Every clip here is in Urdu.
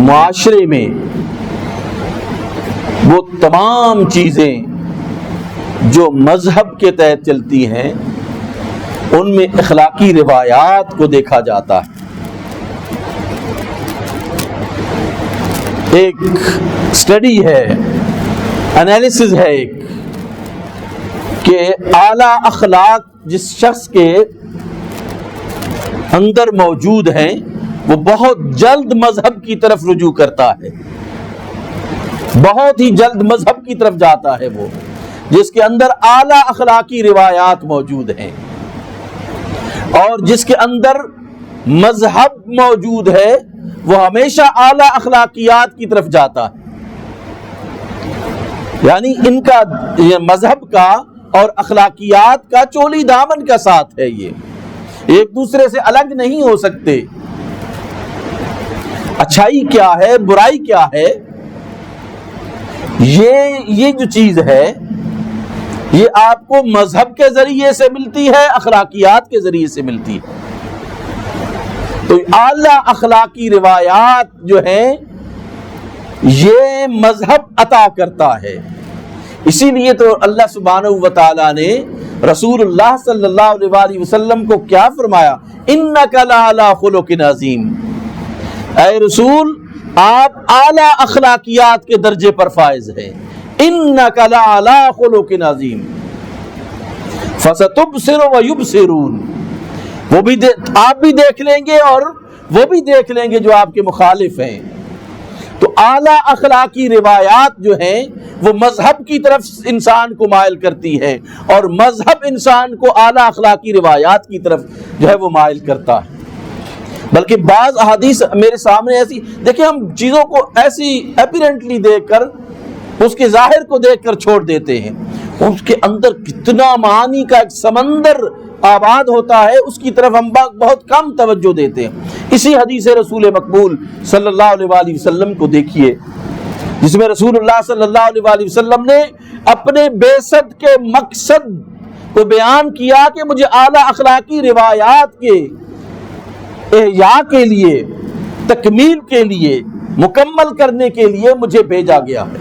معاشرے میں وہ تمام چیزیں جو مذہب کے تحت چلتی ہیں ان میں اخلاقی روایات کو دیکھا جاتا ہے. ایک اسٹڈی ہے، انالیسز ہے ایک، کہ اعلیٰ اخلاق جس شخص کے اندر موجود ہیں وہ بہت جلد مذہب کی طرف رجوع کرتا ہے، بہت ہی جلد مذہب کی طرف جاتا ہے. وہ جس کے اندر اعلیٰ اخلاقی روایات موجود ہیں، اور جس کے اندر مذہب موجود ہے وہ ہمیشہ اعلیٰ اخلاقیات کی طرف جاتا ہے. یعنی ان کا یہ مذہب کا اور اخلاقیات کا چولی دامن کا ساتھ ہے، یہ ایک دوسرے سے الگ نہیں ہو سکتے. اچھائی کیا ہے، برائی کیا ہے، یہ جو چیز ہے یہ آپ کو مذہب کے ذریعے سے ملتی ہے، اخلاقیات کے ذریعے سے ملتی ہے. تو اعلیٰ اخلاقی روایات جو ہیں یہ مذہب عطا کرتا ہے. اسی لیے تو اللہ سبحانہ و تعالیٰ نے رسول اللہ صلی اللہ علیہ وسلم کو کیا فرمایا؟ اِنَّكَ لَعَلَىٰ خُلُقٍ عَظِيمٍ، اے رسول آپ اعلیٰ اخلاقیات کے درجے پر فائز ہیں. اِنَّكَ لَعَلَىٰ خُلُقٍ عَظِيمٍ فَسَتُبْصِرُ وَيُبْصِرُونَ، وہ بھی آپ بھی دیکھ لیں گے اور وہ بھی دیکھ لیں گے جو آپ کے مخالف ہیں. تو اعلیٰ اخلاقی روایات جو ہیں وہ مذہب کی طرف انسان کو مائل کرتی ہے، اور مذہب انسان کو اعلیٰ اخلاقی روایات کی طرف جو ہے وہ مائل کرتا ہے. بلکہ بعض احادیث میرے سامنے ایسی دیکھیں، ہم چیزوں کو ایسی اپیرنٹلی دیکھ کر اس کے ظاہر کو دیکھ کر چھوڑ دیتے ہیں، اس کے اندر کتنا معانی کا ایک سمندر آباد ہوتا ہے اس کی طرف ہم بہت کم توجہ دیتے ہیں. اسی حدیث رسول مقبول صلی اللہ علیہ وسلم کو دیکھیے، جس میں رسول اللہ صلی اللہ علیہ وسلم نے اپنے بعثت کے مقصد کو بیان کیا کہ مجھے اعلیٰ اخلاقی روایات کے احیاء کے لیے، تکمیل کے لیے، مکمل کرنے کے لیے مجھے بھیجا گیا ہے.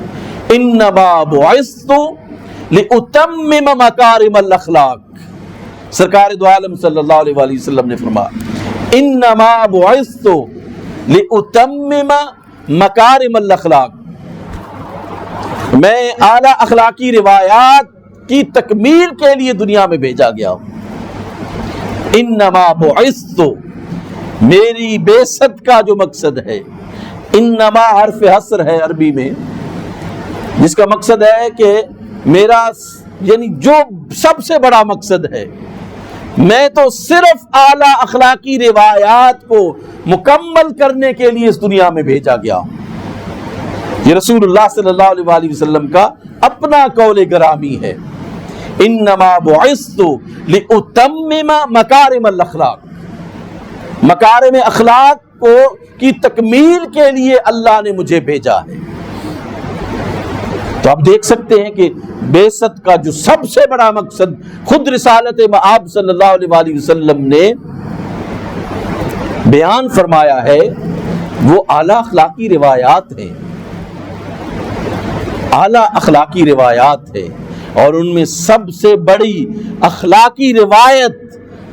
انما بعثت لأتمم مکارم الاخلاق، سرکار دو عالم صلی اللہ علیہ وسلم نے فرمایا انما بعثت لأتمم مکارم الاخلاق، میں اعلیٰ اخلاقی روایات کی تکمیل کے لیے دنیا میں بھیجا گیا ہوں. انما بعثت، میری بعثت کا جو مقصد ہے، انما حرف حصر ہے عربی میں، جس کا مقصد ہے کہ میرا یعنی جو سب سے بڑا مقصد ہے، میں تو صرف اعلیٰ اخلاقی روایات کو مکمل کرنے کے لیے اس دنیا میں بھیجا گیا ہوں. یہ رسول اللہ صلی اللہ علیہ وسلم کا اپنا قول گرامی ہے. انما بعثت لأتمم مکارم الاخلاق، مکارم اخلاق کو کی تکمیل کے لیے اللہ نے مجھے بھیجا ہے. تو آپ دیکھ سکتے ہیں کہ بعثت کا جو سب سے بڑا مقصد خود رسالت مآب صلی اللہ علیہ وسلم نے بیان فرمایا ہے وہ اعلیٰ اخلاقی روایات ہیں، اعلیٰ اخلاقی روایات ہے. اور ان میں سب سے بڑی اخلاقی روایت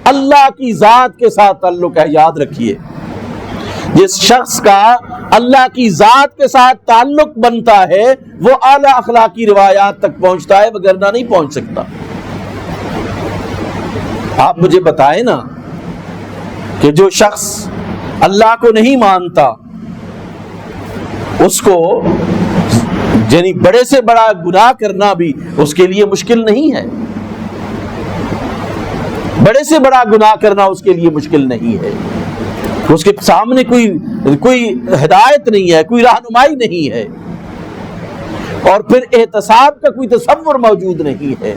اللہ کی ذات کے ساتھ تعلق ہے. یاد رکھیے، جس شخص کا اللہ کی ذات کے ساتھ تعلق بنتا ہے وہ اعلیٰ اخلاقی روایات تک پہنچتا ہے، وگرنہ نہیں پہنچ سکتا. آپ مجھے بتائیں نا کہ جو شخص اللہ کو نہیں مانتا اس کو یعنی بڑے سے بڑا گناہ کرنا بھی اس کے لیے مشکل نہیں ہے، بڑے سے بڑا گناہ کرنا اس کے لیے مشکل نہیں ہے. اس کے سامنے کوئی ہدایت نہیں ہے، کوئی رہنمائی نہیں ہے، اور پھر احتساب کا کوئی تصور موجود نہیں ہے.